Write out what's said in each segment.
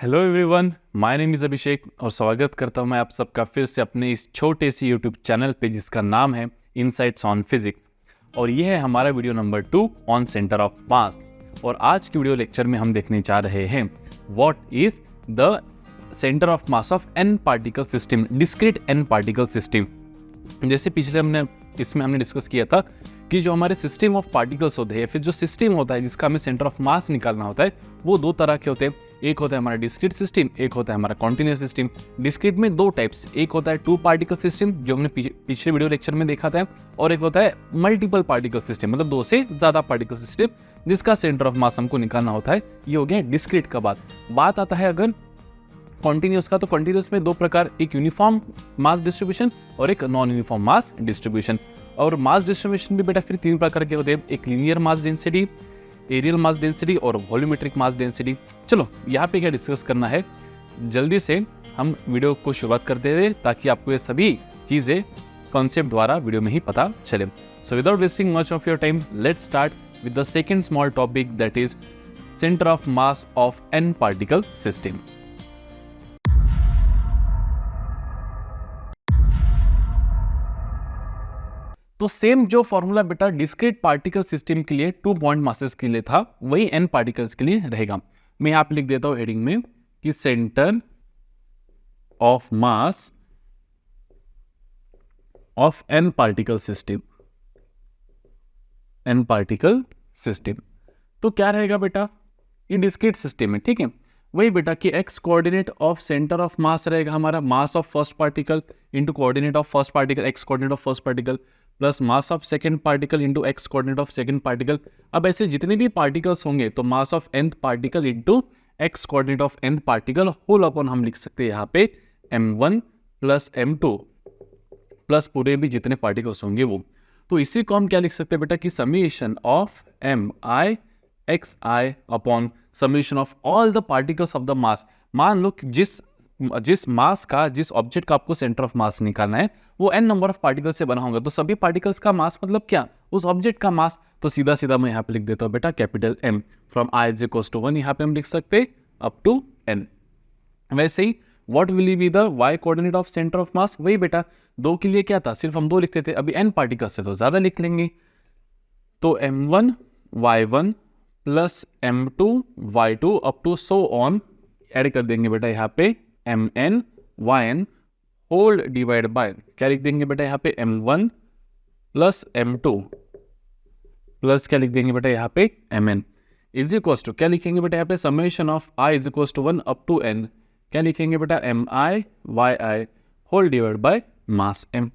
Hello everyone, my name is Abhishek और स्वागत करता हूं मैं आप सबका फिर से अपने इस छोटे से यूट्यूब चैनल पे जिसका नाम है इनसाइट्स ऑन फिजिक्स। और ये है हमारा video number 2 on centre of मास। और आज की वीडियो लेक्चर में हम देखने जा रहे हैं what is the centre of mass of N particle system, discrete N particle system. जैसे पिछले हमने डिस्कस किया था कि जो हमारे सिस्टम ऑफ पार्टिकल्स होते हैं, फिर जो सिस्टम होता है जिसका हमें सेंटर ऑफ मास निकालना होता है, वो दो तरह के होते हैं। एक होता है हमारा डिस्क्रीट सिस्टम, एक होता है हमारा कॉन्टिन्यूअस सिस्टम। डिस्क्रीट में दो टाइप्स, एक होता है टू पार्टिकल सिस्टम जो हमने पिछले वीडियो लेक्चर में देखा था, और एक होता है मल्टीपल पार्टिकल सिस्टम, मतलब दो से ज्यादा पार्टिकल सिस्टम जिसका सेंटर ऑफ मास हमको निकालना होता है। ये हो गया डिस्क्रीट का बात आता है अगर कॉन्टिन्यूअस का, तो कॉन्टिन्यूअस में दो प्रकार, एक यूनिफॉर्म मास डिस्ट्रीब्यूशन और एक नॉन यूनिफॉर्म मास डिस्ट्रीब्यूशन। और मास डिस्ट्रीब्यूशन भी बेटा फिर तीन प्रकार के होते हैं, एक linear mass density, areal mass density और वॉल्यूमेट्रिक मास डेंसिटी। चलो यहाँ पे क्या डिस्कस करना है, जल्दी से हम वीडियो को शुरुआत करते हैं ताकि आपको ये सभी चीजें कॉन्सेप्ट द्वारा वीडियो में ही पता चले। So without wasting much of your time, let's start with the second small topic, that is centre of mass of N particle system. तो सेम जो फॉर्मूला बेटा डिस्क्रीट पार्टिकल सिस्टम के लिए 2 पॉइंट मासेस के लिए था, वही एन पार्टिकल्स के लिए रहेगा। मैं यहां पे लिख देता हूं हेडिंग में कि centre of mass of N particle system, N particle system. तो क्या रहेगा बेटा, ये डिस्क्रीट सिस्टम है, ठीक है। वही बेटा कि x coordinate of centre of mass रहेगा हमारा mass of first particle into coordinate of first particle, x coordinate of first particle plus mass of second particle into x coordinate of second particle. अब ऐसे जितने भी particles होंगे तो mass of nth particle into x coordinate of nth particle whole upon हम लिख सकते हैं यहाँ पे m1 प्लस m2 प्लस पूरे भी जितने पार्टिकल्स होंगे वो। तो इसी को हम क्या लिख सकते हैं बेटा कि summation of mi xi upon summation of all the particles of the mass. मान लो कि जिस मास का, जिस ऑब्जेक्ट का आपको सेंटर ऑफ मास निकालना है वो n नंबर ऑफ पार्टिकल्स से बना होगा, तो सभी पार्टिकल्स का मास मतलब क्या, उस ऑब्जेक्ट का मास। तो सीधा सीधा मैं यहाँ पे लिख देता हूँ बेटा capital M from i is equals to 1, यहाँ पे हम लिख सकते हैं अप टू n। वैसे ही what will be the y coordinate of centre of mass, वही बेटा दो के लिए क्या था, सिर्फ हम दो लिखते थे, अभी n पार्टिकल्स है तो ज्यादा लिख लेंगे। तो m1 y1 plus m2 y2 up to so on, add कर देंगे बेटा यहाँ पे mn yn whole divide by, क्या लिख देंगे बेटा यहाँ पे m1 प्लस m2 प्लस क्या लिख देंगे बेटा यहाँ पे mn इज इक्वल्स टू, क्या लिखेंगे बेटा यहाँ पे summation of i is equals to 1 up to n, क्या लिखेंगे बेटा mi yi whole divide by mass m।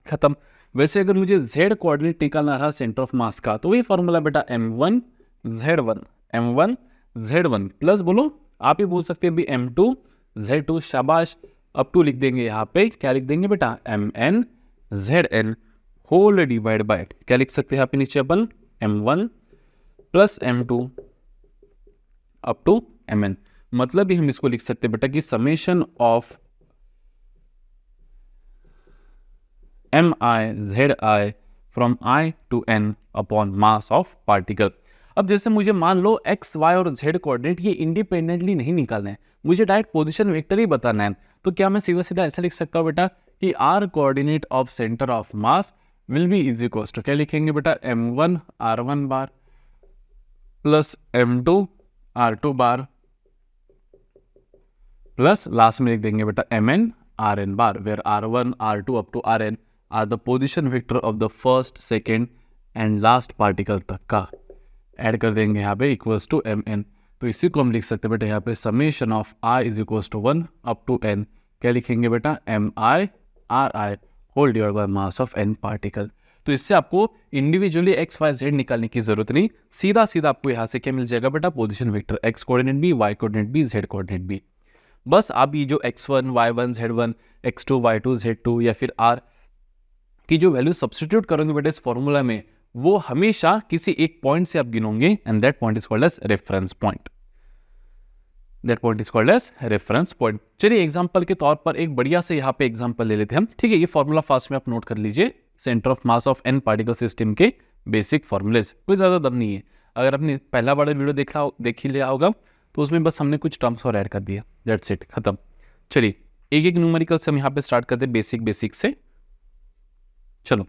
खत्म। वैसे अगर मुझे z कोऑर्डिनेट निकालना रहा सेंटर ऑफ मास का, तो वही फॉर्मूला बेटा m1 z1 प्लस बोलो, आप ही बोल सकते हैं भी m2 z2, शाबाश। अब टू लिख देंगे यहाँ पे, क्या लिख देंगे बेटा mn zn whole divide by, क्या लिख सकते हैं यहाँ पे नीचे अपन m1 plus m2 up to mn। मतलब ही हम इसको लिख सकते हैं बेटा कि summation of mi zi from i to n upon mass of particle. अब जैसे मुझे मान लो x, y और z कोऑर्डिनेट ये इंडिपेंडेंटली नहीं निकालना है, मुझे डायरेक्ट पोजीशन वेक्टर ही बताना है, तो क्या मैं सीधा सीधा ऐसा लिख सकता हूँ बेटा कि r coordinate of centre of mass will be is equals to, क्या लिखेंगे बेटा m1 r1 bar plus m2 r2 bar plus last में लिख देंगे बेटा mn rn bar, where r1 r2 up to rn are the position vector of the first, second and last particle तक का, add कर देंगे यहाँ पे इक्वल्स टू mn। तो इसी को हम लिख सकते हैं बेटा यहाँ पे summation of i is equals to 1 up to n, क्या लिखेंगे बेटा mi ri whole divide by mass of n particle. तो इससे आपको इंडिविजुअली x y z निकालने की जरूरत नहीं, सीधा सीधा आपको यहाँ से क्या मिल जाएगा बेटा पोजीशन वेक्टर, x कोऑर्डिनेट भी, y कोऑर्डिनेट भी, z कोऑर्डिनेट भी। बस आप ये जो x1 y1 z1 x2 y2 z2 या फिर r की जो वैल्यू सब्स्टिट्यूट करोगे बेटा इस फॉर्मूला में, वो हमेशा किसी एक पॉइंट से आप गिनोगे and that point is called as reference point, that point is called as reference point. चलिए एग्जांपल के तौर पर एक बढ़िया से यहाँ पे एग्जांपल ले लेते हैं हम, ठीक है। ये फॉर्मूला फास्ट में आप नोट कर लीजिए, centre of mass of N particle system के बेसिक फॉर्मूलेस, कोई ज्यादा दम नहीं है। अगर आपने पहला वाला वीडियो देख ही लिया होगा तो उसमें बस हमने कुछ टर्म्स और ऐड कर दिया, दैट्स इट, खत्म। चलिए एक एक न्यूमेरिकल से हम यहाँ पे स्टार्ट करते हैं बेसिक से। चलो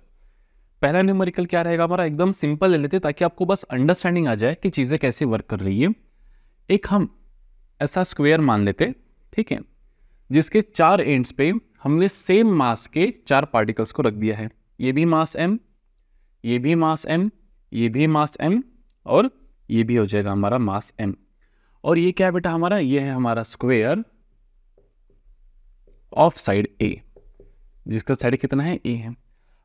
पहला न्यूमेरिकल क्या रहेगा हमारा, एकदम सिंपल ले लेते ताकि आपको बस अंडरस्टैंडिंग आ जाए कि चीज़ें कैसे वर्क कर रही है। एक हम ऐसा स्क्वायर मान लेते, ठीक है, जिसके 4 एंड्स पे हमने सेम मास के 4 पार्टिकल्स को रख दिया है। ये भी मास m, ये भी मास m, ये भी मास m और ये भी हो जाएगा हमारा मास m। और ये क्या है बेटा हमारा, ये है हमारा स्क्वायर ऑफ साइड a, जिसका साइड कितना है a है।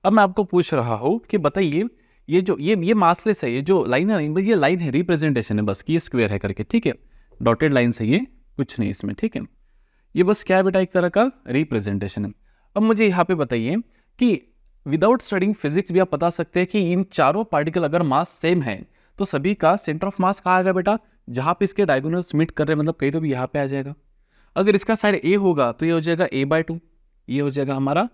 अब मैं आपको पूछ रहा हूं कि बताइए ये जो ये मासलेस है, ये जो लाइन है ना, ये लाइन है, रिप्रेजेंटेशन है बस कि ये स्क्वायर है करके, ठीक है, डॉटेड लाइन से, ये कुछ नहीं इसमें, ठीक है, ये बस क्या है बेटा, एक तरह का रिप्रेजेंटेशन है। अब मुझे यहाँ पे बताइए कि विदाउट स्टडिंग फिजिक्स भी आप बता सकते हैं कि इन चारों पार्टिकल अगर मास सेम है तो सभी का सेंटर ऑफ मास कहाँ आएगा बेटा, जहाँ पे इसके डायगोनल्स मीट कर रहे हैं, मतलब कहीं तो भी यहाँ पे आ जाएगा। अगर इसका साइड ए होगा तो ये हो जाएगा a/2, ये हो जाएगा हमारा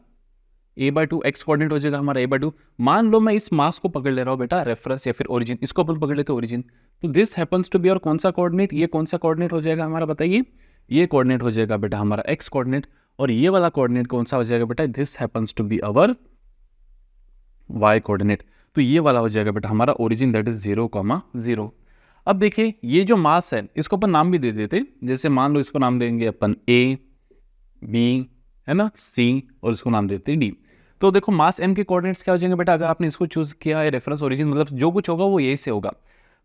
a/2, एक्स कोऑर्डिनेट हो जाएगा हमारा a/2। मान लो मैं इस मास को पकड़ ले रहा हूँ बेटा रेफरेंस या फिर ओरिजिन, इसको अपन पकड़ लेते हैं ओरिजिन, तो दिस हैपन्स टू बी और कौन सा कोऑर्डिनेट, ये कौन सा कोऑर्डिनेट हो जाएगा हमारा, बताइए, ये कोऑर्डिनेट हो जाएगा बेटा हमारा एक्स कोऑर्डिनेट। और ये वाला कोऑर्डिनेट कौन सा हो जाएगा बेटा, this happens to be our y coordinate. तो ये वाला हो जाएगा बेटा हमारा ओरिजिन, दैट इज 0,0। अब देखिए ये जो मास है इसको अपन नाम भी दे देते, जैसे मान लो इसको नाम देंगे अपन A, B, है ना, C, और इसको नाम देते हैं D। तो देखो मास m के कोऑर्डिनेट्स क्या हो जाएंगे बेटा, अगर आपने इसको चूज किया है रेफरेंस ओरिजिन, मतलब जो कुछ होगा वो यही से होगा,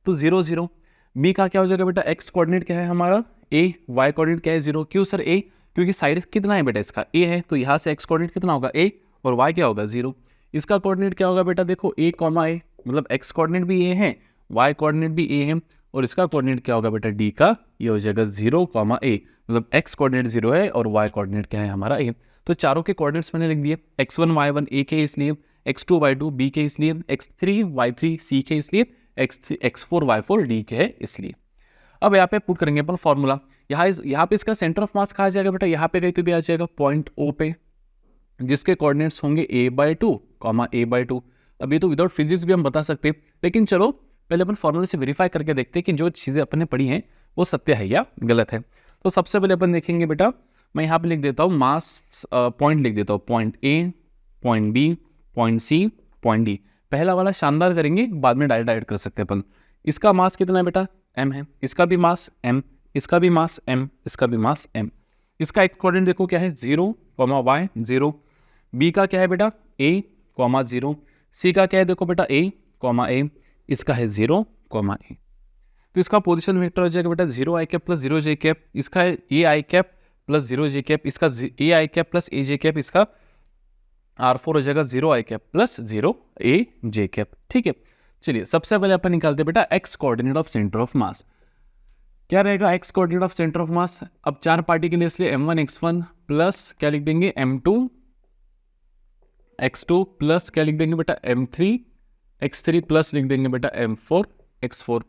तो 0 0। B का क्या हो जाएगा बेटा, x कोऑर्डिनेट क्या है हमारा A, y कोऑर्डिनेट क्या है 0। क्यों सर A, क्योंकि साइड कितना है बेटा इसका A है, तो यहाँ से x कोऑर्डिनेट कितना होगा A और y क्या होगा 0। इसका कोऑर्डिनेट क्या होगा बेटा, देखो A, A, मतलब x कोऑर्डिनेट भी A है, y कोऑर्डिनेट भी A है, और इसका कोऑर्डिनेट क्या होगा बेटा D का, ये हो जाएगा 0, A, मतलब x कोऑर्डिनेट 0 है और y कोऑर्डिनेट क्या है हमारा A। तो चारों के कोऑर्डिनेट्स मैंने लिख दिए, x1 y1 A के इसलिए, x2 y2 B के इसलिए, x3 y3 C के इसलिए, x4 y4 D के है इसलिए। अब यहाँ पे पुट करेंगे अपन फॉर्मूला, यहाँ पे इसका सेंटर ऑफ मास कहा जाएगा बेटा, यहाँ पे कहीं तो भी आ जाएगा पॉइंट O पे, जिसके कोऑर्डिनेट्स होंगे a/2, a/2। अब ये तो विदाउट फिजिक्स भी हम बता सकते हैं, लेकिन चलो पहले अपन फॉर्मूले से वेरीफाई करके देखते हैं कि जो चीज़ें अपन ने पढ़ी हैं वो सत्य है या गलत है। तो सबसे पहले अपन देखेंगे बेटा, मैं यहाँ पे लिख देता हूँ मास पॉइंट लिख देता हूँ, point A, point B, point C, point D। पहला वाला शानदार करेंगे, बाद में डायरेक्ट कर सकते हैं अपन। इसका मास कितना है बेटा, m है, इसका भी मास m, इसका भी मास m, इसका भी मास m। इसका एक कोऑर्डिनेट देखो क्या है 0, y 0। B का क्या है बेटा A, 0। C का क्या है देखो बेटा A, A, इसका है 0, A। तो इसका पोजीशन वेक्टर हो जाएगा बेटा 0i cap plus 0j cap, इसका है ai cap plus 0j cap, इसका ai cap plus aj cap, इसका r4 हो जाएगा 0i cap plus 0aj cap, ठीक है। चलिए सबसे पहले अपन निकालते हैं बेटा x coordinate of centre of mass. क्या रहेगा x coordinate of centre of मास, अब 4 पार्टिकल इसलिए m1 x1 प्लस क्या लिख देंगे m2 x2 प्लस क्या लिख देंगे बेटा m3 x3 प्लस लिख देंगे बेटा m4 x4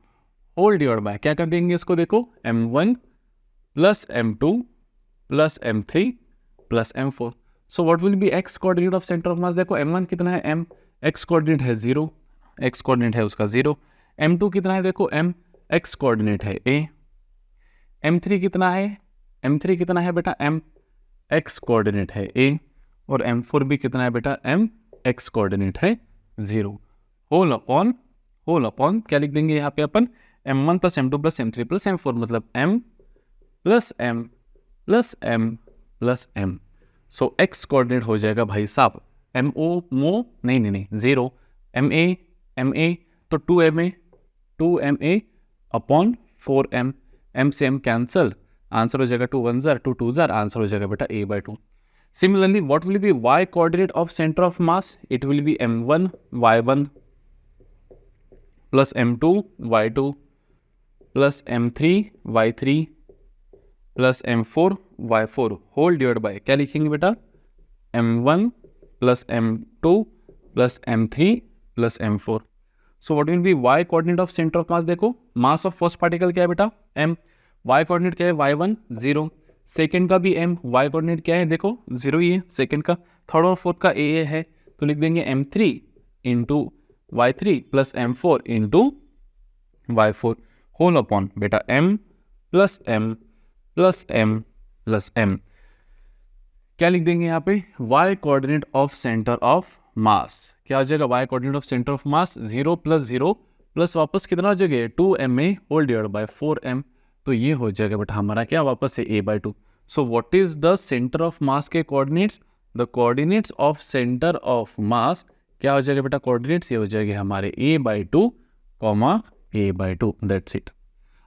whole divide by क्या कर देंगे इसको, देखो m1 plus m2 plus m3 plus m4। So what will B x coordinate of centre of मास, देखो m1 कितना है m, x कोऑर्डिनेट है 0, x कोऑर्डिनेट है उसका 0। m2 कितना है देखो m, x कोऑर्डिनेट है a। m3 कितना है, m3 कितना है बेटा m, x कोऑर्डिनेट है a। और m4 भी कितना है बेटा m, x कोऑर्डिनेट है 0। होल अपॉन क्या लिख देंगे यहाँ पे अपन m1 plus m2 plus m3 plus m4, मतलब m plus m plus m plus m। सो x कोऑर्डिनेट हो जाएगा भाई साहब नहीं 0, ma तो 2ma अपॉन 4m, m से m कैंसल, आंसर हो जाएगा 2 1 जार 2 2 जार, आंसर हो जाएगा बेटा a/2। Similarly, what will be y coordinate of center of mass? It will be m1 y1 plus m2 y2 plus m3 y3 plus m4 y4 whole divided by क्या लिखेंगे बेटा m1 plus m2 plus m3 plus m4। So what will be y coordinate of center of mass, देखो mass of first particle क्या है बेटा m, y coordinate क्या है y1 0, second का भी m, y कोऑर्डिनेट क्या है देखो 0 ही है सेकेंड का, थर्ड और फोर्थ का a है, तो लिख देंगे m3 into y3 plus m4 into y4 whole upon बेटा m plus m plus m plus m। क्या लिख देंगे यहाँ पे, y coordinate of centre of mass. क्या हो जाएगा, y coordinate of centre of mass 0 plus 0 plus वापस कितना हो जाएगा 2ma whole divide bye 4m। तो ये हो जाएगा बेटा हमारा क्या, वापस से a/2। So what is the centre of mass के coordinates, the coordinates of centre of mass क्या हो जाएगा बेटा, कोऑर्डिनेट्स ये हो जाएंगे हमारे a/2 a/2। That's it.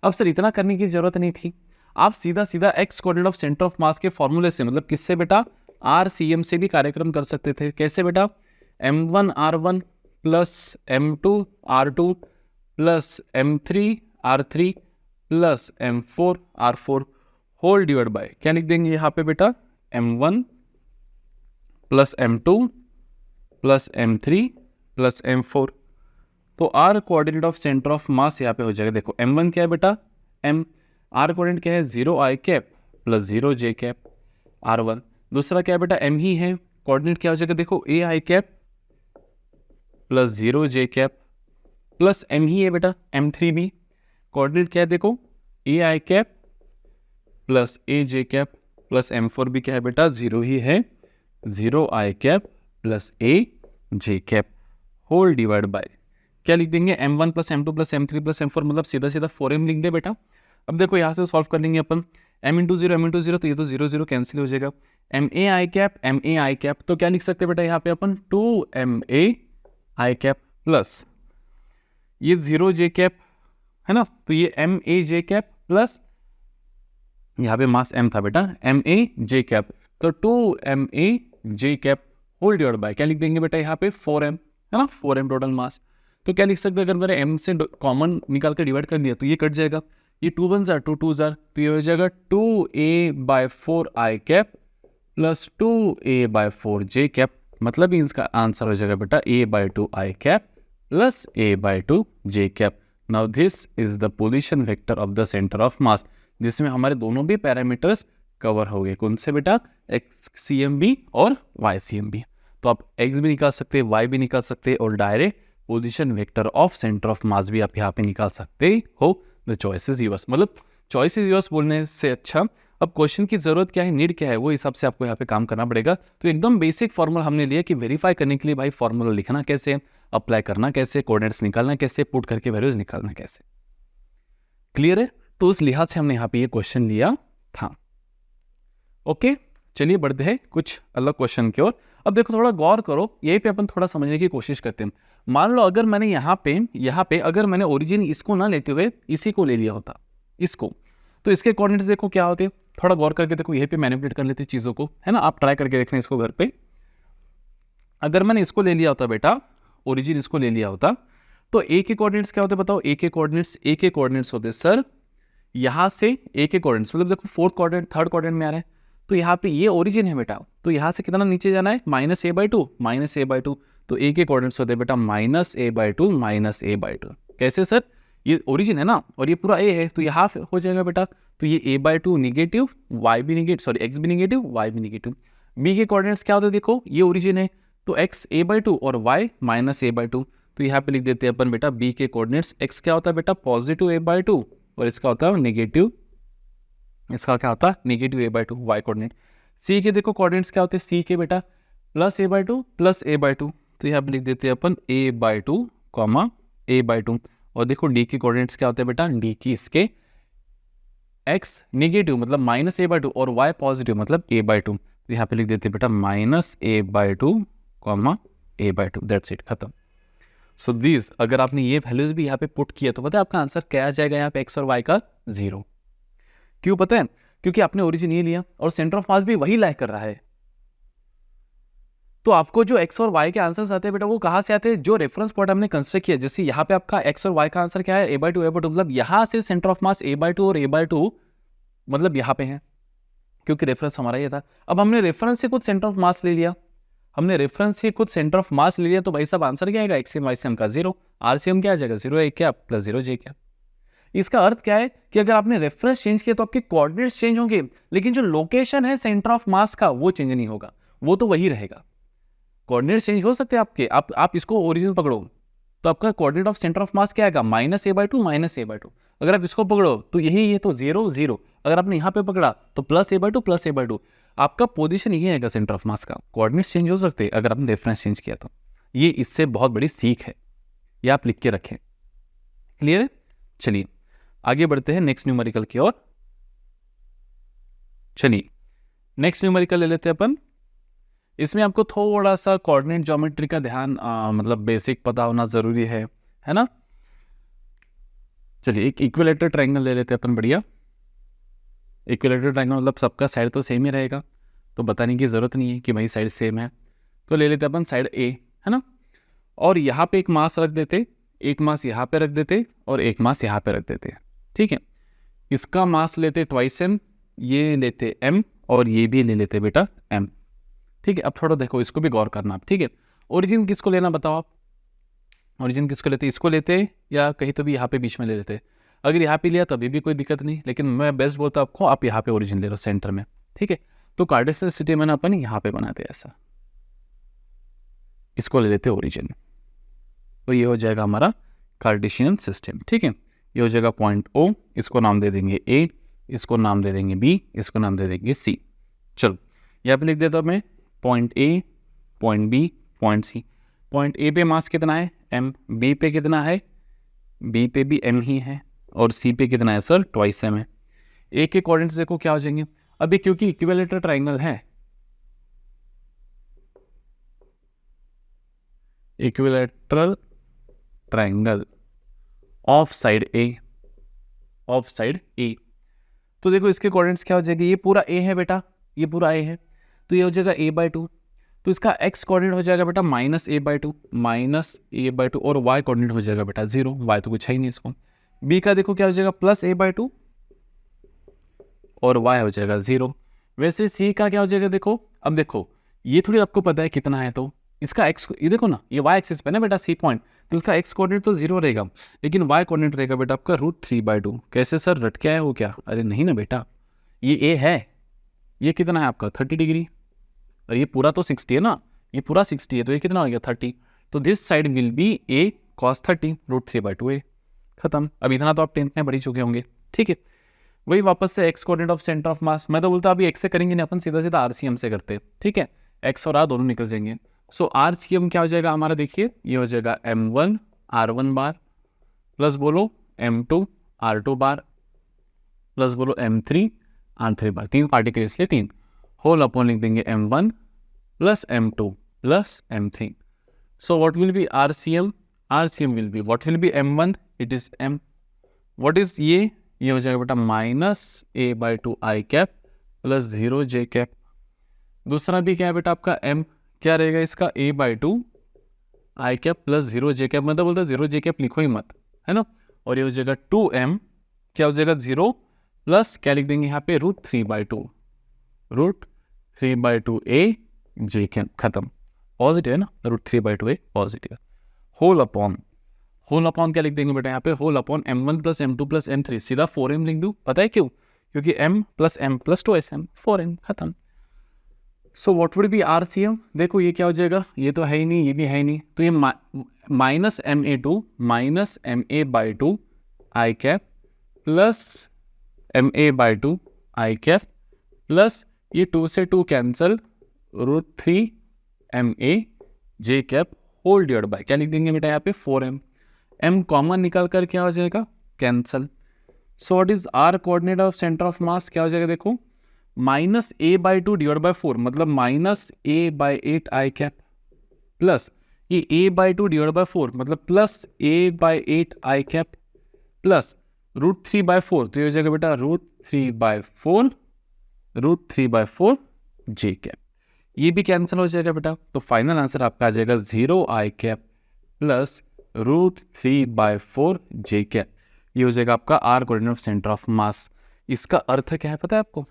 अब सर इतना करने की जरूरत नहीं थी, आप सीधा सीधा x coordinate of centre of mass के फॉर्मूले से, मतलब किससे बेटा, RCM से भी कार्यक्रम कर सकते थे। कैसे बेटा, m1 r1 plus m2 r2 plus m3 r3 plus m4 r4 whole divide by, क्या लिख देंगे यहाँ पे बेटा, m1 plus m2 plus m3 plus m4। तो r coordinate of centre of मास यहाँ पे हो जाएगा, देखो m1 क्या है बेटा m, r कोऑर्डिनेट क्या है 0i cap plus 0j cap r1। दूसरा क्या है बेटा m ही है, कोऑर्डिनेट क्या हो जाएगा, देखो ai cap plus 0j cap plus m ही है बेटा m3 भी, कोऑर्डिनेट क्या है देखो ai cap plus aj cap plus m4 भी क्या है बेटा 0 ही है, 0i cap plus aj cap whole divide by, क्या लिख देंगे m1 plus m2 plus m3 plus m4, मतलब सीधा सीधा 4m लिख दे बेटा। अब देखो यहाँ से सॉल्व कर लेंगे अपन, m इंटू 0 तो ये तो 0 0 कैंसिल हो जाएगा, ma i कैप तो क्या लिख सकते हैं बेटा यहाँ पे अपन 2ma i कैप प्लस ये 0j कैप है ना, तो ये ma j कैप प्लस यहाँ पे मास m था बेटा ma j कैप, तो 2ma j cap whole divide by, क्या लिख देंगे बेटा यहाँ पे 4m है ना, 4m टोटल मास। तो क्या लिख सकते हैं, अगर मैंने m से कॉमन निकाल कर डिवाइड कर दिया तो ये कट जाएगा, ये 2 1 2 2 तो ये हो जाएगा 2a/4i cap plus 2a/4j cap, मतलब इसका आंसर हो जाएगा बेटा a/2i cap plus a/2j cap. Now this is the position vector of the centre of मास, जिसमें हमारे दोनों भी पैरामीटर्स कवर हो गए। कौन से बेटा, XCM भी और YCM भी। तो आप x भी निकाल सकते हैं, y भी निकाल सकते हैं और direct position vector of centre of मास भी आप यहाँ पे निकाल सकते हो। द चॉइस इज योर्स, मतलब चॉइस इज योर्स बोलने से अच्छा अब क्वेश्चन की जरूरत क्या है, नीड क्या है, वो हिसाब से आपको यहाँ पे काम करना पड़ेगा। तो एकदम बेसिक फॉर्मूला हमने लिया कि वेरीफाई करने के लिए भाई फॉर्मूला लिखना कैसे, अप्लाई करना कैसे, कोऑर्डिनेट्स निकालना कैसे, पुट करके वैल्यूज निकालना कैसे। क्लियर है, तो उस लिहाज से हमने यहाँ पे ये क्वेश्चन लिया था। ओके, चलिए बढ़ते हैं कुछ अलग क्वेश्चन की ओर। अब देखो थोड़ा गौर करो, यही पे अपन थोड़ा समझने की कोशिश करते हैं। मान लो अगर मैंने यहाँ पे अगर मैंने ओरिजिन इसको ना लेते हुए इसी को ले लिया होता, इसको, तो इसके कोऑर्डिनेट्स देखो क्या होते। थोड़ा गौर करके देखो, यहीं पे मैनिपुलेट कर लेते चीजों को, है ना। आप ट्राई करके देखना इसको घर पे। अगर मैंने इसको ले लिया होता बेटा, ओरिजिन इसको ले लिया होता, तो ए के कोऑर्डिनेट्स क्या होते बताओ। ए के कोऑर्डिनेट्स होते सर यहाँ से ए के कोऑर्डिनेट्स, मतलब देखो फोर्थ कोऑर्डिनेट थर्ड कोऑर्डिनेट में आ रहा है, तो यहाँ पे ये ओरिजिन है बेटा, तो यहाँ से कितना नीचे जाना है -a/2 तो ए के कोऑर्डिनेट्स होते हैं बेटा -a/2 कैसे सर, ये ओरिजिन है ना और ये पूरा ए है, तो ये हाफ हो जाएगा बेटा, तो ये a/2 निगेटिव, y भी निगेटिव, सॉरी x भी निगेटिव, y भी निगेटिव। b के कोऑर्डिनेट्स क्या होते हैं देखो, ये ओरिजिन है तो x a/2 और y -a/2, तो यहाँ पे लिख देते हैं अपन बेटा b के कोऑर्डिनेट्स, x क्या होता है बेटा पॉजिटिव a/2 और इसका होता है नेगेटिव, इसका क्या होता है negative a/2 y coordinate. c के देखो कोऑर्डिनेट्स क्या होते हैं, c के बेटा +a/2 तो यहाँ पे लिख देते हैं अपन a/2 a/2 और देखो d के कोऑर्डिनेट्स क्या होते हैं बेटा, d की इसके x नेगेटिव मतलब -a/2 और y पॉजिटिव मतलब a/2, तो यहाँ पे लिख देते हैं बेटा -a/2 a/2, दैट्स इट, खत्म। सो दिस अगर आपने ये वैल्यूज भी यहाँ पे पुट किया तो पता है आपका आंसर क्या आ जाएगा यहाँ पे x और y का 0। क्यों पता है, क्योंकि आपने ओरिजिन ये लिया और सेंटर ऑफ मास भी वही लाइक कर रहा है, तो आपको जो x और y के आंसर्स आते हैं बेटा वो कहाँ से आते हैं, जो रेफरेंस पॉइंट हमने कंसिडर किया। जैसे यहाँ पे आपका x और y का आंसर क्या है a/2 मतलब यहाँ से सेंटर ऑफ मास a/2 और a/2 मतलब यहाँ पे है, क्योंकि रेफरेंस हमारा ये था। अब हमने रेफरेंस से कुछ सेंटर ऑफ मास ले लिया, तो भाई साहब आंसर क्या आएगा, एक्सएम वाईसीएम का 0, आरसीएम क्या आ जाएगा 0a क्या प्लस 0j क्या। इसका अर्थ क्या है कि अगर आपने रेफरेंस चेंज किया तो आपके कोऑर्डिनेट्स चेंज होंगे, लेकिन जो लोकेशन है सेंटर ऑफ मास का वो चेंज नहीं होगा, वो तो वही रहेगा। कोऑर्डिनेट्स चेंज हो सकते हैं आपके, आप इसको ओरिजिन पकड़ो तो आपका coordinate of centre of mass क्या आएगा -a/2 -a/2। अगर आप इसको पकड़ो तो यही ये तो 0 0, अगर आपने यहाँ पे पकड़ा तो +a/2 +a/2। आपका पोजीशन ये है सेंटर ऑफ मास का, कोऑर्डिनेट्स चेंज हो सकते हैं अगर आपने रेफरेंस चेंज किया तो। ये इससे बहुत बड़ी सीख है, ये आप लिख के रखें। क्लियर है? चलिए आगे बढ़ते हैं नेक्स्ट न्यूमेरिकल की ओर। चलिए नेक्स्ट न्यूमेरिकल ले लेते हैं अपन। इसमें आपको थोड़ा सा कोऑर्डिनेट ज्योमेट्री का ध्यान मतलब बेसिक पता होना जरूरी है ना। चलिए एक इक्विलेटरल ट्रायंगल ले लेते हैं अपन। बढ़िया, इक्विलेटरल ट्रायंगल मतलब सबका साइड तो सेम ही रहेगा, तो बताने की ज़रूरत नहीं है कि भाई साइड सेम है। तो ले लेते अपन साइड ए, है ना। और यहाँ पे एक मास रख देते, एक मास यहाँ पे रख देते और एक मास यहाँ पे रख देते। ठीक है, इसका मास लेते ट्वाइस m, ये लेते m और ये भी ले लेते बेटा m। ठीक है, अब थोड़ा देखो इसको भी गौर करना आप। ठीक है, ओरिजिन किसको लेना बताओ आप? ओरिजिन किसको लेते? इसको लेते या कहीं तो भी यहाँ पे बीच में ले लेते? अगर यहाँ पे लिया तभी भी कोई दिक्कत नहीं, लेकिन मैं बेस्ट बोलता हूँ आपको आप यहाँ पे ओरिजिन ले लो सेंटर में। ठीक है, तो कार्टेशियन सिस्टम में अपन यहाँ पे बनाते हैं ऐसा, इसको ले लेते ओरिजिन, तो ये हो जाएगा हमारा कार्टेशियन सिस्टम। ठीक है, ये हो जाएगा पॉइंट O, इसको नाम दे देंगे A, इसको नाम दे देंगे B, इसको नाम दे देंगे C। चलो यहाँ पे लिख देता हूँ मैं point A, point B, point C। Point A पे मास कितना है m, B पे कितना है, B पे भी m ही है, और C पे कितना है सर ट्वाइस m है। A के कोऑर्डिनेट्स देखो क्या हो जाएंगे। अभी क्योंकि इक्विलेटरल ट्रायंगल है, equilateral triangle of side A, of side A, तो देखो इसके कोऑर्डिनेट्स क्या हो जाएंगे। ये पूरा A है बेटा, ये पूरा A है, तो ये हो जाएगा a/2। तो इसका x कोऑर्डिनेट हो जाएगा बेटा -a/2, -a/2, और y कोऑर्डिनेट हो जाएगा बेटा 0, y तो कुछ है ही नहीं इसको। b का देखो क्या हो जाएगा +a/2 और y हो जाएगा 0। वैसे c का क्या हो जाएगा देखो, अब देखो ये थोड़ी आपको पता है कितना है, तो इसका x, ये देखो ना ये y एक्सिस पे ना बेटा c पॉइंट, तो इसका x कोऑर्डिनेट तो 0 रहेगा, लेकिन y कोऑर्डिनेट रहेगा बेटा आपका √3/2। कैसे सर, रट के आए हो क्या? अरे नहीं ना बेटा, ये a है, ये कितना है आपका 30 डिग्री, और ये पूरा तो 60 है ना, ये पूरा 60 है, तो ये कितना हो गया 30। तो this side will be a cos 30 √3/2 a। खत्म। अब इतना तो आप 10th में पढ़ ही चुके होंगे। ठीक है, वही वापस से x coordinate of centre of मास, मैं तो बोलता अभी x से करेंगे नहीं, अपन सीधा सीधा RCM से करते। ठीक है, x और r दोनों निकल जाएंगे। सो RCM क्या हो जाएगा हमारा, देखिए ये हो जाएगा m1 r1 बार प्लस बोलो m2 r2 बार प्लस बोलो m3 r3 बार, 3 पार्टिकल इसलिए 3, होल अपॉन लिख देंगे m1 plus m2 plus m3। So what will B RCM? RCM will be, what will B m1, it is m, what is ये हो जाएगा बेटा -a/2 i cap plus 0 j cap. दूसरा भी क्या है बेटा आपका m, क्या रहेगा इसका a/2 i cap plus 0 j cap, मतलब बोलता 0 j कैप लिखो ही मत, है ना। और ये हो जाएगा 2m, क्या हो जाएगा 0 प्लस क्या लिख देंगे यहाँ पे √3/2 a j कैप। खत्म, पॉजिटिव है ना, √3/2 a पॉजिटिव। होल अपॉन क्या लिख देंगे बेटा यहाँ पे, whole upon m1 plus m2 plus m3, सीधा 4m लिख दूँ, पता है क्यों? क्योंकि m plus m plus 2sm 4m। खत्म। So what would be RCM? देखो ये क्या हो जाएगा, ये तो है ही नहीं, ये भी है ही नहीं, तो ये -ma2 -ma/2 i cap plus ma/2 i cap plus ये 2 से 2 cancel √3ma j cap whole divide by क्या लिख देंगे बेटा यहाँ पे 4m। m कॉमन निकाल कर क्या हो जाएगा, cancel. So what is r coordinate of centre of mass, क्या हो जाएगा देखो -a/2 डिवाइड बाय 4, मतलब -a/8 i कैप प्लस ये a/2 डिवाइड बाय 4, मतलब plus a/8 i cap plus √3/4, तो ये हो जाएगा बेटा √3/4 j कैप। ये भी कैंसिल हो जाएगा बेटा, तो फाइनल आंसर आपका आ जाएगा 0 i cap plus √3/4 j cap. ये हो जाएगा आपका r coordinate of centre of मास। इसका अर्थ क्या है पता है आपको,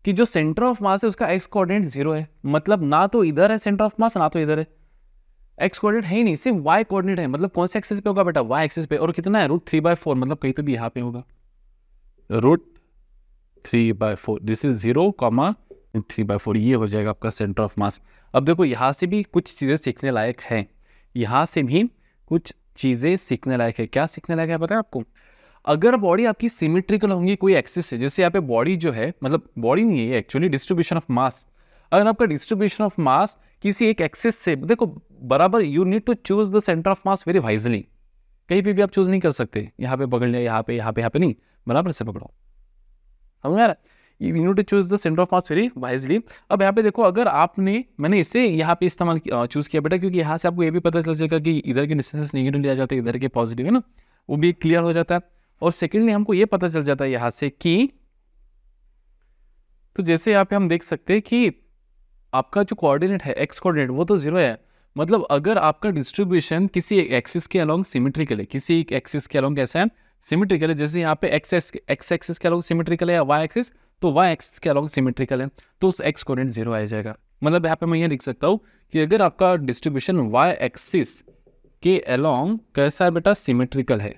कि जो सेंटर ऑफ मास है उसका x कोऑर्डिनेट 0 है, मतलब ना तो इधर है सेंटर ऑफ मास ना तो इधर है, x कोऑर्डिनेट है ही नहीं, सिर्फ y कोऑर्डिनेट है। मतलब कौन से एक्सिस पे होगा बेटा, y एक्सिस पे, और कितना है √3/4, मतलब कहीं तो भी यहाँ पे होगा √3/4। दिस इज 0, 3/4, ये हो जाएगा आपका सेंटर ऑफ मास। अब देखो यहाँ से भी कुछ चीज़ें सीखने लायक हैं, यहाँ से भी कुछ चीज़ें सीखने लायक है। क्या सीखने लायक है पता है आपको? अगर बॉडी आपकी सिमेट्रिकल होंगी कोई एक्सिस से, जैसे यहाँ पे बॉडी जो है, मतलब बॉडी नहीं है एक्चुअली, डिस्ट्रीब्यूशन ऑफ मास, अगर आपका डिस्ट्रीब्यूशन ऑफ मास किसी एक एक्सिस से, देखो बराबर, you need to choose the centre of mass very wisely, कहीं पे भी आप चूज नहीं कर सकते, यहाँ पे पकड़ लिया, यहाँ पे नहीं, बराबर से पकड़ो, समझ में आ रहा है? You need to choose the centre of mass very wisely. अब यहाँ पे देखो, अगर आपने, मैंने इसे यहाँ पे इस्तेमाल चूज किया बेटा, क्योंकि यहाँ से आपको ये भी पता चल जाएगा कि इधर के डिस्टेंस नेगेटिव लिया जाता है, इधर के पॉजिटिव है ना, वो भी क्लियर हो जाता है। और सेकेंडली हमको ये पता चल जाता है यहाँ से कि, तो जैसे यहाँ पे हम देख सकते हैं कि आपका जो कोऑर्डिनेट है एक्स कोऑर्डिनेट वो तो 0 है, मतलब अगर आपका डिस्ट्रीब्यूशन किसी एक एक्सिस के अलोंग सिमेट्रिकल है, किसी एक एक्सिस के अलोंग कैसा है, सिमेट्रिकल है, जैसे यहाँ पे एक्स एक्सिस के अलोंग सिमेट्रिकल है, या वाई एक्सिस, तो वाई एक्सिस के अलोंग सिमेट्रिकल है, तो उस एक्स कोऑर्डिनेट 0 आ जाएगा। मतलब यहाँ पे मैं ये लिख सकता हूँ कि अगर आपका डिस्ट्रीब्यूशन वाई एक्सिस के अलोंग कैसा है बेटा, सिमेट्रिकल है,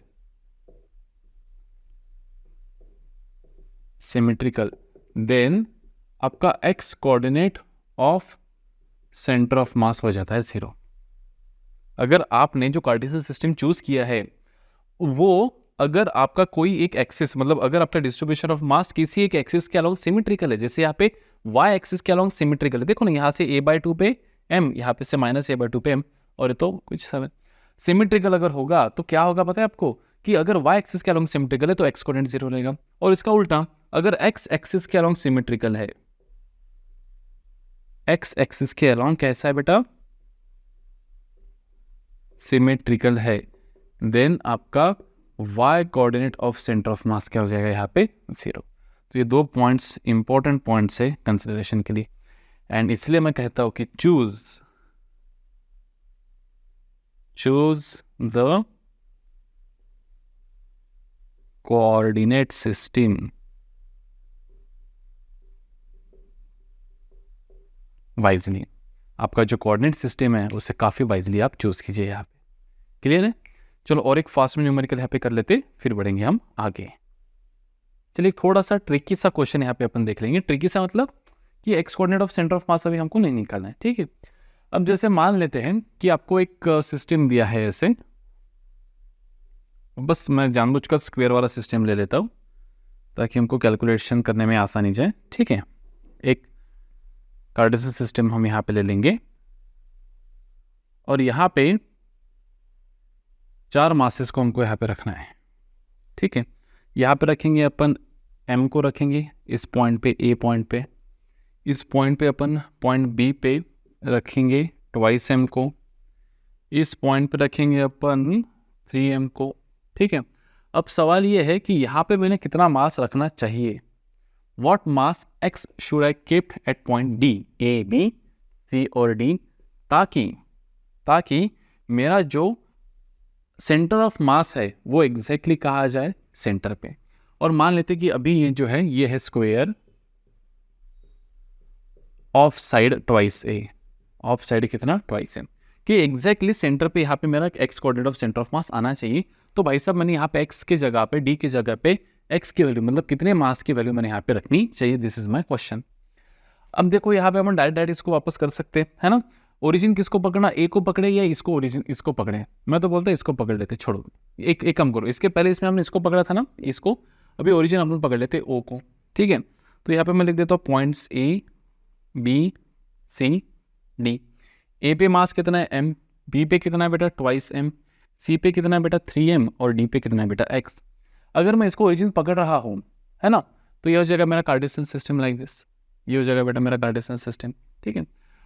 सिमेट्रिकल, देन आपका x coordinate of centre of मास हो जाता है 0। अगर आपने जो कार्टेशियन सिस्टम चूज किया है वो, अगर आपका कोई एक एक्सिस, मतलब अगर आपका डिस्ट्रीब्यूशन ऑफ मास किसी एक एक्सिस के अलोंग सिमेट्रिकल है, जैसे यहाँ पे वाई एक्सिस के अलोंग सिमेट्रिकल है, देखो ना यहाँ से a/2 पे m, यहाँ पे से -a/2 पे m, और ये तो कुछ 7 सिमेट्रिकल अगर होगा तो क्या होगा पता है आपको, कि अगर y एक्सिस के अलोंग सिमेट्रिकल है तो x कोऑर्डिनेट 0 रहेगा, और इसका उल्टा अगर x एक्सिस के अलोंग सिमेट्रिकल है, x एक्सिस के अलोंग कैसा है बेटा, सिमेट्रिकल है, देन आपका y coordinate of centre of mass क्या हो जाएगा यहाँ पे 0। तो ये 2 पॉइंट्स इंपॉर्टेंट पॉइंट्स है कंसिडरेशन के लिए, एंड इसलिए मैं कहता हूं कि choose the coordinate system wisely. आपका जो कोऑर्डिनेट सिस्टम है उसे काफी वाइजली आप चूज कीजिए यहाँ पे। क्लियर है? चलो और एक फास्ट में न्यूमेरिकल यहाँ पे कर लेते, फिर बढ़ेंगे हम आगे। चलिए थोड़ा सा ट्रिकी सा क्वेश्चन यहाँ पे अपन देख लेंगे। ट्रिकी सा मतलब कि x coordinate of centre of mass अभी हमको नहीं निकालना है, ठीक है। अब जैसे मान लेते हैं कि आपको एक सिस्टम दिया है ऐसे, बस मैं जानबूझकर स्क्वायर वाला सिस्टम ले लेता हूँ ताकि हमको कैलकुलेशन करने में आसानी जाए, ठीक है। एक कार्टेशियन सिस्टम हम यहाँ पे ले लेंगे और यहाँ पे 4 मासेस को हमको यहाँ पे रखना है, ठीक है। यहाँ पे रखेंगे अपन m को रखेंगे इस पॉइंट पे, a पॉइंट पे, इस पॉइंट पे अपन पॉइंट b पे रखेंगे ट्वाइस m को, इस पॉइंट पे रखेंगे अपन 3m को, ठीक है। अब सवाल ये है कि यहाँ पे मैंने कितना मास रखना चाहिए, what mass x should I keep at point D, A, B, C और D, ताकि मेरा जो सेंटर ऑफ मास है वो एग्जैक्टली कहा जाए सेंटर पे। और मान लेते कि अभी ये जो है ये है square of side twice A, of side कितना ट्वाइस ए, कि एग्जैक्टली सेंटर पे यहाँ पे मेरा x coordinate of centre of मास आना चाहिए। तो भाई साहब मैंने यहाँ पे एक्स के जगह पे, डी की जगह पे एक्स की वैल्यू, मतलब कितने मास की वैल्यू मैंने यहाँ पे रखनी चाहिए, दिस इज माई क्वेश्चन। अब देखो यहाँ पे हम डायरेक्ट इसको वापस कर सकते हैं, है ना। ओरिजिन किसको पकड़ना, ए को पकड़े या इसको, ओरिजिन इसको पकड़े, मैं तो बोलता इसको पकड़ लेते, छोड़ो एक काम करो, इसके पहले इसमें हमने इसको पकड़ा था ना, इसको, अभी ओरिजिन हम लोग पकड़ लेते ओ को, ठीक है। तो यहाँ पे मैं लिख देता हूँ points A B C D. A पे मास कितना है m, बी पे कितना है बेटा ट्वाइस m, सी पे कितना है बेटा 3m और डी पे कितना है बेटा x। अगर मैं इसको ओरिजिन पकड़ रहा हूँ, है ना, तो ये हो जाएगा मेरा कार्टेशियन सिस्टम लाइक दिस, ये हो जाएगा बेटा मेरा कार्टेशियन सिस्टम, ठीक है।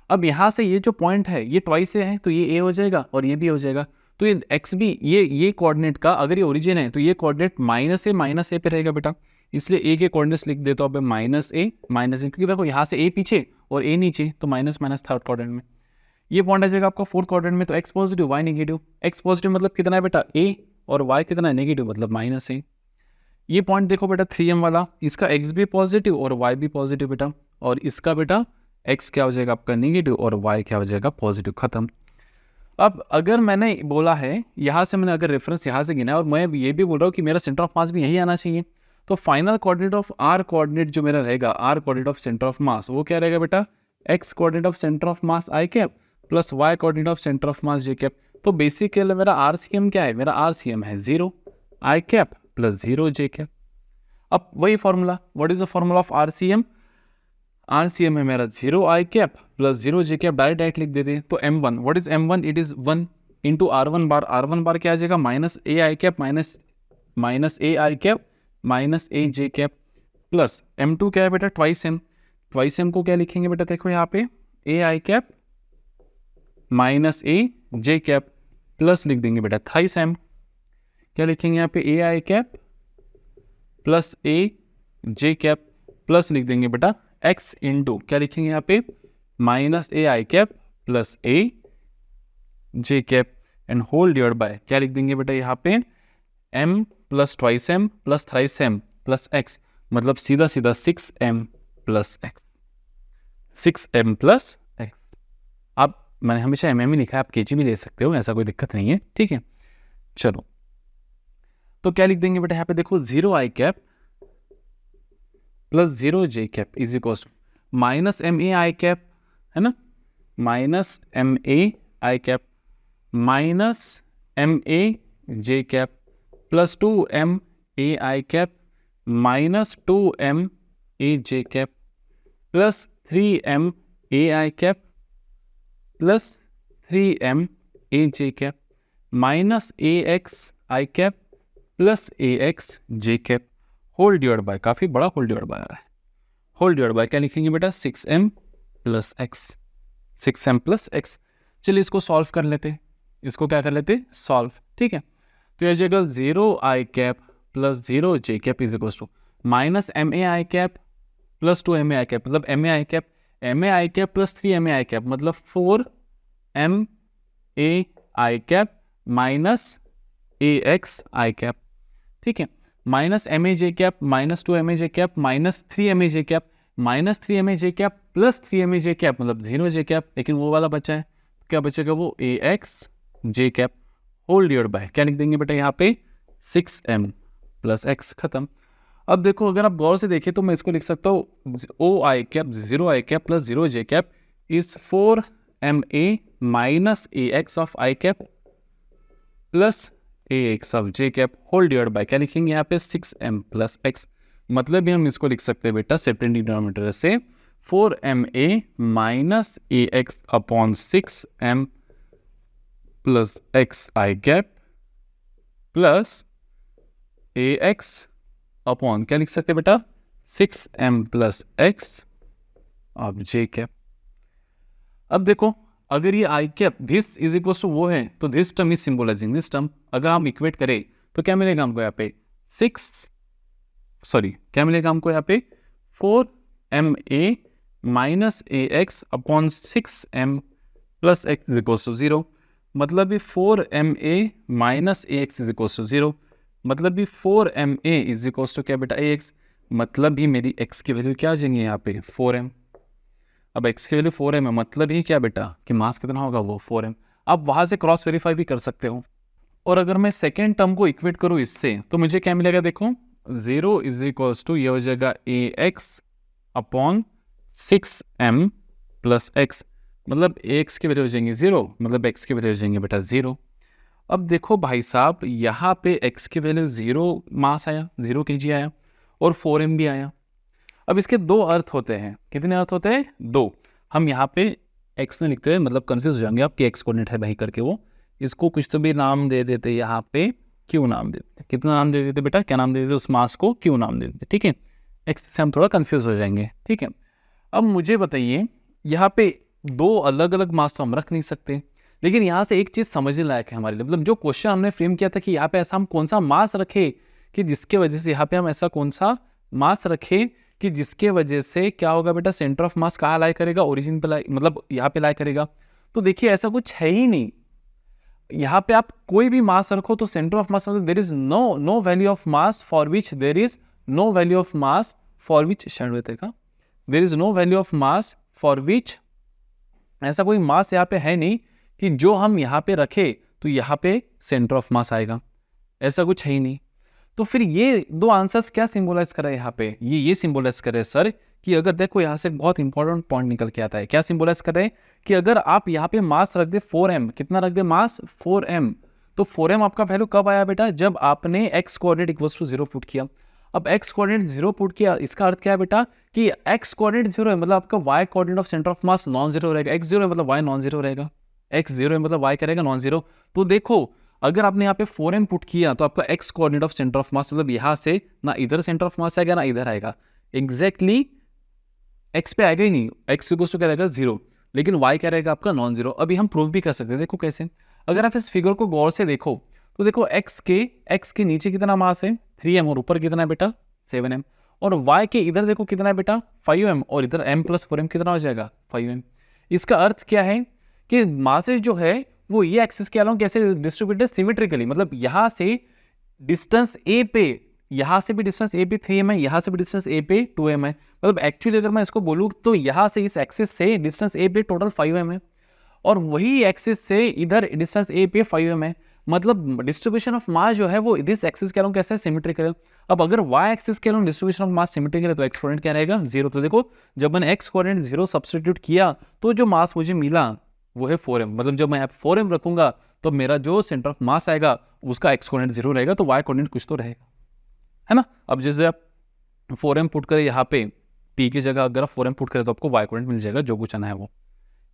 अब यहाँ से ये जो पॉइंट है ये ट्वाइस है, तो ये a हो जाएगा और ये भी हो जाएगा, तो ये x भी, ये कोऑर्डिनेट का अगर ये ओरिजिन है तो ये कोऑर्डिनेट -a पे रहेगा बेटा, इसलिए a के कोऑर्डिनेट्स लिख देता हूँ -a, क्योंकि देखो यहाँ से a पीछे और a नीचे, तो माइनस थर्ड क्वाड्रेंट में। ये पॉइंट आ जाएगा आपका फोर्थ क्वाड्रेंट में, तो x positive y negative, x positive मतलब कितना है बेटा a, और y कितना है नेगेटिव मतलब -a। ये पॉइंट देखो बेटा 3m वाला, इसका x भी पॉजिटिव और y भी पॉजिटिव बेटा, और इसका बेटा x क्या हो जाएगा आपका नेगेटिव और y क्या हो जाएगा पॉजिटिव, खत्म। अब अगर मैंने बोला है यहाँ से, मैंने अगर रेफरेंस यहाँ से गिना है और मैं ये भी बोल रहा हूँ कि मेरा सेंटर ऑफ मास भी यही आना चाहिए, तो final coordinate of r coordinate जो मेरा रहेगा, r coordinate of centre of मास, वो क्या रहेगा बेटा x coordinate of centre of mass i cap plus y coordinate of centre of mass j cap. तो बेसिकली मेरा RCM क्या है, मेरा RCM है 0, i cap plus 0 j cap. अब वही formula, what is the formula of RCM? RCM है मेरा 0 i cap plus 0 j cap, direct लिख देते हैं। तो M1, what is M1? It is 1 into R1 bar. R1 बार क्या आ जाएगा? Minus a i cap minus a i cap minus a j cap plus M2 क्या है बेटा? ट्वाइस M को क्या लिखेंगे बेटा? देखो यहाँ पे a i cap minus a j cap plus लिख देंगे बेटा थ्राइस M। क्या लिखेंगे यहाँ पे? A i cap plus a j cap plus लिख देंगे बेटा x इंटू क्या लिखेंगे यहाँ पे? Minus a i cap plus a j cap and whole divide by क्या लिख देंगे बेटा यहाँ पे? m plus twice m plus thrice m plus x, मतलब सीधा सीधा 6m plus x, 6m plus x। अब मैंने हमेशा mm ही लिखा है, आप kg भी ले सकते हो, ऐसा कोई दिक्कत नहीं है, ठीक है। चलो तो क्या लिख देंगे बेटा यहाँ पे? देखो 0 i cap plus 0 j cap is equal to minus m a i cap, है ना, minus m a i cap minus m a j cap plus 2m a i cap minus 2m a j cap plus 3m a i cap plus 3m a j cap minus a x i cap plus a x j cap whole divide by, काफी बड़ा whole divide bye आ रहा है, whole divide by क्या लिखेंगे बेटा? 6m plus x, 6m plus x. चलिए इसको solve कर लेते, इसको क्या कर लेते? सॉल्व, ठीक है। तो यह जगह 0 i cap plus 0 j cap is equal to minus m a i cap plus 2 m a i cap, मतलब m a i cap plus 3 m a i cap, मतलब 4 m a i cap minus a x i cap, ठीक है, minus m a j cap minus 2 m a j cap minus 3 m a j cap minus 3 m a j cap plus 3 m a j cap, मतलब 0 j cap, लेकिन वो वाला बचा है, क्या बचेगा? वो a x j cap whole divide by क्या लिख देंगे बेटा यहाँ पे? 6m प्लस एक्स, खत्म। अब देखो अगर आप गौर से देखें तो मैं इसको लिख सकता हूँ o i cap 0 i cap plus 0 j cap is 4ma minus a x of i cap plus a x of j cap whole divide by क्या लिखेंगे यहाँ पे? 6m plus x. मतलब भी हम इसको लिख सकते हैं बेटा सेपरेट डिनोमिनेटर से 4ma minus a x upon 6m plus x i cap plus a x upon क्या लिख सकते हैं बेटा? 6m plus x of j cap. अब देखो अगर ये i cap this is equal to वो है तो this term is symbolising this term. अगर हम इक्वेट करें तो क्या मिलेगा हमको यहाँ पे? क्या मिलेगा हमको यहाँ पे? 4ma minus a x upon 6m plus x is equal to 0, मतलब भी 4ma minus a x is equal to 0, मतलब भी 4ma इज इक्वल टू क्या बेटा? ए एक्स, मतलब भी मेरी x की वैल्यू क्या आ जाएंगे यहाँ पे? 4m। अब x की वैल्यू 4m है, मतलब ही क्या बेटा कि मास कितना होगा? वो 4m। आप वहाँ से क्रॉस वेरीफाई भी कर सकते हो। और अगर मैं सेकेंड टर्म को इक्वेट करूँ इससे तो मुझे क्या मिलेगा? देखो 0 इज इक्वल्स टू ये हो जाएगा a x upon 6m plus x, मतलब एक्स की वैल्यू हो जाएंगे 0, मतलब x की वैल्यू हो जाएंगे बेटा 0। अब देखो भाई साहब यहाँ पे x की वैल्यू 0 मास आया, 0 kg आया और 4m भी आया। अब इसके दो अर्थ होते हैं, कितने अर्थ होते हैं? 2। हम यहाँ पे x ने लिखते हुए मतलब कंफ्यूज हो जाएंगे आप कि x कोऑर्डिनेट है भाई करके, वो इसको कुछ तो भी नाम दे देते, यहाँ पे q नाम दे देते। कितना नाम दे देते बेटा? क्या नाम दे देते? उस मास को q नाम दे देते, ठीक है। x से हम थोड़ा कंफ्यूज हो जाएंगे, ठीक है। अब मुझे बताइए यहाँ पे दो अलग अलग मास तो हम रख नहीं सकते, लेकिन यहाँ से एक चीज़ समझने लायक है हमारे लिए। मतलब जो क्वेश्चन हमने फ्रेम किया था कि यहाँ पे ऐसा हम कौन सा मास रखे कि जिसके वजह से यहाँ पे हम ऐसा कौन सा मास रखे कि जिसके वजह से क्या होगा बेटा? सेंटर ऑफ मास कहाँ लाई करेगा? ओरिजिन पे लाई, मतलब यहाँ पे लाई करेगा। तो देखिए ऐसा कुछ है ही नहीं। यहाँ पे आप कोई भी मास रखो तो सेंटर ऑफ मास मतलब there is no value of mass for which there is no value of mass for which there is no value of mass for which, ऐसा कोई मास यहाँ पे है नहीं कि जो हम यहाँ पे रखे तो यहाँ पे सेंटर ऑफ मास आएगा, ऐसा कुछ है ही नहीं। तो फिर ये दो आंसर्स क्या सिंबलाइज कर रहे हैं यहाँ पे? ये सिंबलाइज कर रहे हैं सर कि अगर देखो यहाँ से बहुत इंपॉर्टेंट पॉइंट निकल के आता है। क्या सिंबलाइज कर रहे हैं कि अगर आप यहाँ पे मास रख दे 4m, कितना रख दे मास? 4m, तो 4m आपका वैल्यू कब आया बेटा, जब आपने x coordinate equals to 0 put किया। अब x कोऑर्डिनेट 0 पुट किया, इसका अर्थ क्या है बेटा कि x कोऑर्डिनेट 0 है मतलब आपका y coordinate of centre of mass non zero रहेगा, x 0 है मतलब y नॉन जीरो रहेगा, x 0 है मतलब y करेगा नॉन जीरो। तो देखो अगर आपने यहाँ पे 4m पुट किया तो आपका x coordinate of centre of mass मतलब यहाँ से ना इधर सेंटर ऑफ मास आएगा ना इधर आएगा, एग्जैक्टली x पे आएगा ही नहीं, x इक्वल्स टू क्या रहेगा 0, लेकिन y क्या रहेगा आपका नॉन जीरो। अभी हम प्रूव भी कर सकते हैं, देखो कैसे, अगर आप इस फिगर को गौर से देखो तो देखो x के नीचे कितना मास है 3m और ऊपर कितना है बेटा 7m, और y के इधर देखो कितना है बेटा 5m और इधर m प्लस 4m कितना हो जाएगा 5m। इसका अर्थ क्या है कि मासेस जो है वो ये एक्सिस के अलोंग कैसे डिस्ट्रीब्यूटेड सिमेट्रिकली, मतलब यहाँ से डिस्टेंस a पे, यहाँ से भी डिस्टेंस a पे 3m है, यहाँ से भी डिस्टेंस a पे 2m है, मतलब एक्चुअली अगर मैं इसको बोलूँ तो यहाँ से इस एक्सिस से डिस्टेंस a पे टोटल 5m है और वही एक्सिस से इधर डिस्टेंस a पे 5m है, मतलब डिस्ट्रीब्यूशन ऑफ मास जो है वो इस एक्सिस के अलोंग कैसे सिमेट्रिकल है। अब अगर y एक्सिस के along distribution of mass symmetrical है तो x कोऑर्डिनेट क्या रहेगा 0। तो देखो जब मैंने x कोऑर्डिनेट 0 सब्स्टिट्यूट किया तो जो मास मुझे मिला वो है 4m, मतलब जब मैं यहाँ 4m रखूंगा तो मेरा जो सेंटर ऑफ मास आएगा उसका x कोऑर्डिनेट 0 रहेगा, तो y कोऑर्डिनेट कुछ तो रहेगा, है ना। अब जैसे आप 4m पुट करें यहाँ पे p की जगह, अगर आप 4m पुट करें तो आपको y कोऑर्डिनेट मिल जाएगा जो कुछ आना है वो,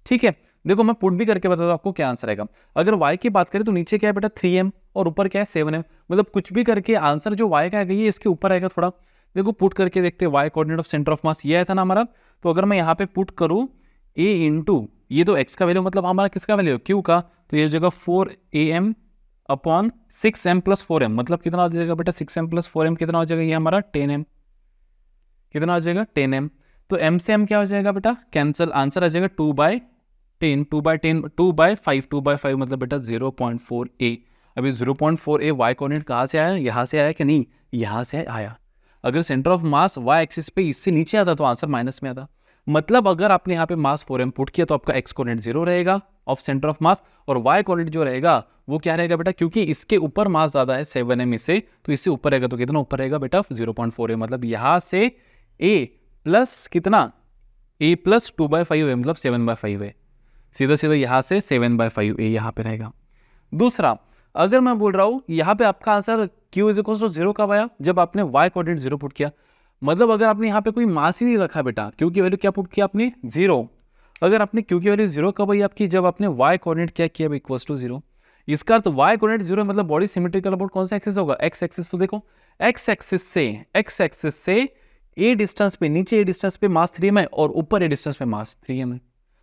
ठीक है। देखो मैं पुट भी करके बताता हूँ आपको क्या आंसर आएगा। अगर y की बात करें तो नीचे क्या है बेटा 3m और ऊपर क्या है 7m, मतलब कुछ भी करके आंसर जो y का आएगा ये इसके ऊपर आएगा थोड़ा। देखो पुट करके देखते हैं, y coordinate of centre of मास ये आया था ना हमारा, तो अगर मैं यहाँ पे पुट करूँ a इंटू ये तो x का वैल्यू मतलब हमारा किसका वैल्यू q का, तो ये जगह 4am upon 6m plus 4m, मतलब कितना हो जाएगा बेटा 6m प्लस 4m कितना हो जाएगा, ये हमारा 10m, कितना हो जाएगा 10m। तो m से m क्या हो जाएगा बेटा कैंसिल, आंसर आ जाएगा 2/10, 2/5 मतलब बेटा 0.4a। अभी 0.4a y कोऑर्डिनेट कहाँ से आया, यहाँ से आया कि नहीं, यहाँ से आया। अगर centre of mass y axis पे इससे नीचे आता तो आंसर माइनस में आता, मतलब अगर आपने यहाँ पे मास 4m पुट किया तो आपका x कोऑर्डिनेट 0 रहेगा ऑफ सेंटर ऑफ मास, और y कोऑर्डिनेट जो रहेगा वो क्या रहेगा बेटा, क्योंकि इसके ऊपर मास ज्यादा है 7m इससे, तो इससे ऊपर रहेगा, तो कितना ऊपर रहेगा बेटा 0.4a, मतलब यहाँ से a प्लस कितना a प्लस 2/5 मतलब 7/5 है, सीधा सीधा यहाँ से 7/5 यहाँ पे रहेगा। दूसरा अगर मैं बोल रहा हूँ यहाँ पे आपका answer q is equal to 0 कब आया, जब आपने y कोऑर्डिनेट 0 पुट किया, मतलब अगर आपने यहाँ पे कोई मास ही नहीं रखा बेटा, q की वैल्यू क्या पुट किया आपने 0, अगर आपने q की वैल्यू 0 कब आई आपकी, जब आपने y कोऑर्डिनेट क्या किया इक्वल टू 0। इसका अर्थ y कोऑर्डिनेट 0 मतलब बॉडी सिमेट्रिकल अबाउट कौन सा एक्सिस होगा, x एक्सिस। तो देखो x एक्सिस से a डिस्टेंस पे, नीचे a डिस्टेंस पे मास 3m है और ऊपर a डिस्टेंस पे मास 3m है,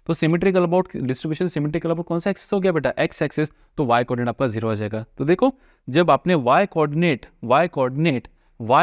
तो symmetrical about distribution symmetrical about कौन सा एक्सिस हो गया बेटा x एक्सिस, तो y कोऑर्डिनेट आपका 0 आ जाएगा। तो देखो जब आपने y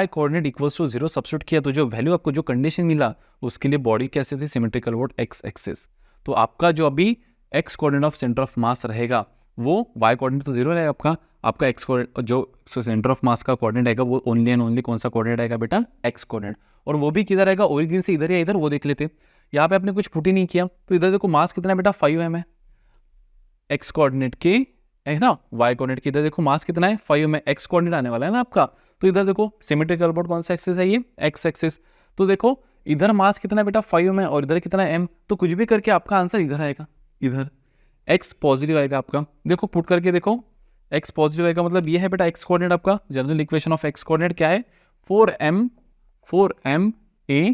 coordinate equals to 0 substitute किया तो जो वैल्यू आपको जो कंडीशन मिला उसके लिए बॉडी कैसे थी सिमेट्रिकल अबाउट x एक्सिस। तो आपका जो अभी x coordinate of centre of mass रहेगा वो y कोऑर्डिनेट तो 0 रहेगा आपका x कोऑर्डिनेट जो सेंटर ऑफ मास का कोऑर्डिनेट आएगा वो ओनली एंड ओनली कौन सा कोऑर्डिनेट आएगा बेटा x कोऑर्डिनेट, और वो भी किधर आएगा ओरिजिन से इधर या इधर, वो देख लेते। यहाँ पे आपने कुछ पुट ही नहीं किया तो इधर देखो मास कितना है बेटा 5m है x कोऑर्डिनेट के, है ना, y कोऑर्डिनेट के इधर देखो मास कितना है 5m है, x कोऑर्डिनेट आने वाला है ना आपका, तो इधर देखो सिमेट्रिकल अबाउट कौन सा एक्सिस है ये x एक्सिस, तो देखो इधर मास कितना है बेटा 5m है और इधर कितना है m, तो कुछ भी करके आपका आंसर इधर आएगा, इधर x पॉजिटिव आएगा आपका। देखो पुट करके देखो x पॉजिटिव आएगा, मतलब ये है बेटा x कोऑर्डिनेट आपका, general equation of x coordinate क्या है 4m a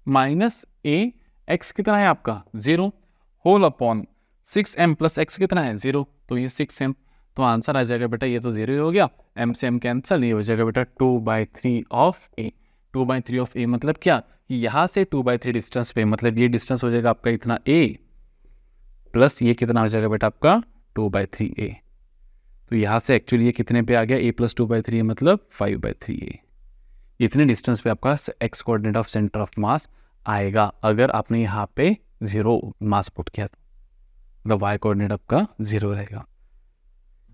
minus a, x कितना है आपका 0 whole upon 6m plus x कितना है 0, तो ये 6m, तो आंसर आ जाएगा बेटा ये तो 0 ही हो गया, m से m कैंसिल, ये हो जाएगा बेटा 2/3 ऑफ a। 2/3 ऑफ a मतलब क्या कि यहाँ से 2/3 डिस्टेंस पे, मतलब ये डिस्टेंस हो जाएगा आपका इतना a प्लस ये कितना हो जाएगा बेटा आपका 2/3a, तो यहाँ से एक्चुअली ये कितने पे आ गया a प्लस 2/3 मतलब 5/3a, इतने डिस्टेंस पे आपका x coordinate of centre of मास आएगा अगर आपने यहाँ पे 0 मास पुट किया तो, मतलब y कोऑर्डिनेट आपका 0 रहेगा,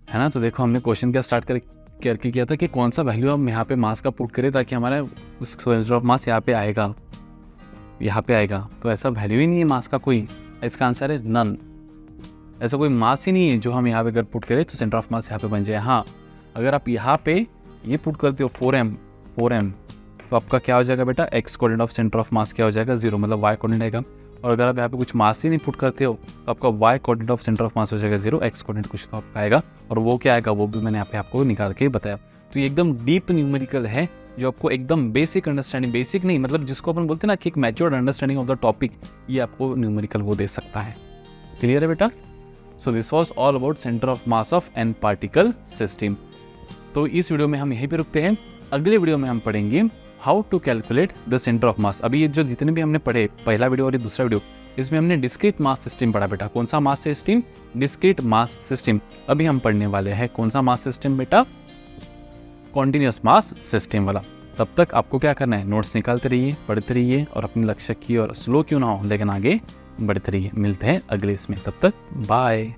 है ना। तो देखो हमने क्वेश्चन क्या स्टार्ट करके किया था कि कौन सा वैल्यू हम यहाँ पे मास का पुट करें ताकि हमारा उस सेंटर ऑफ मास यहाँ पे आएगा, तो ऐसा वैल्यू ही नहीं है मास का कोई, इसका आंसर है नन, ऐसा कोई मास ही नहीं है जो हम यहाँ पे अगर पुट करें तो सेंटर ऑफ मास यहाँ पे बन जाए। हाँ अगर आप यहाँ पे ये पुट करते हो 4m तो आपका क्या हो जाएगा बेटा x coordinate of centre of mass क्या हो जाएगा 0, मतलब y कोऑर्डिनेट आएगा, और अगर आप यहाँ पे कुछ मास ही नहीं पुट करते हो तो आपका y coordinate of centre of मास हो जाएगा 0, x कोऑर्डिनेट कुछ तो आपका आएगा, और वो क्या आएगा वो भी मैंने यहाँ पे आपको निकाल के बताया। तो ये एकदम डीप न्यूमेरिकल है जो आपको एकदम बेसिक अंडरस्टैंडिंग, बेसिक नहीं मतलब जिसको अपन बोलते हैं ना कि एक matured understanding of the topic, ये आपको न्यूमेरिकल वो दे सकता है। क्लियर है बेटा? So this was all about centre of mass of N particle system. तो इस वीडियो में हम यहीं पे रुकते हैं। अगले वीडियो में हम पढ़ेंगे how to calculate the centre of mass. अभी ये जो जितने भी हमने पढ़े, पहला वीडियो और ये दूसरा वीडियो, इसमें हमने डिस्क्रीट मास सिस्टम पढ़ा बेटा। कौन सा mass system? Discrete mass system. अभी हम पढ़ने वाले हैं कौन सा मास सिस्टम बेटा? कॉन्टिन्यूअस मास सिस्टम वाला। तब तक आपको क्या करना है, नोट्स निकालते रहिए, पढ़ते रहिए और अपने लक्ष्य की और स्लो क्यों ना हो लेकिन आगे बढ़ते रहिए। मिलते हैं अगले इसमें, तब तक बाय।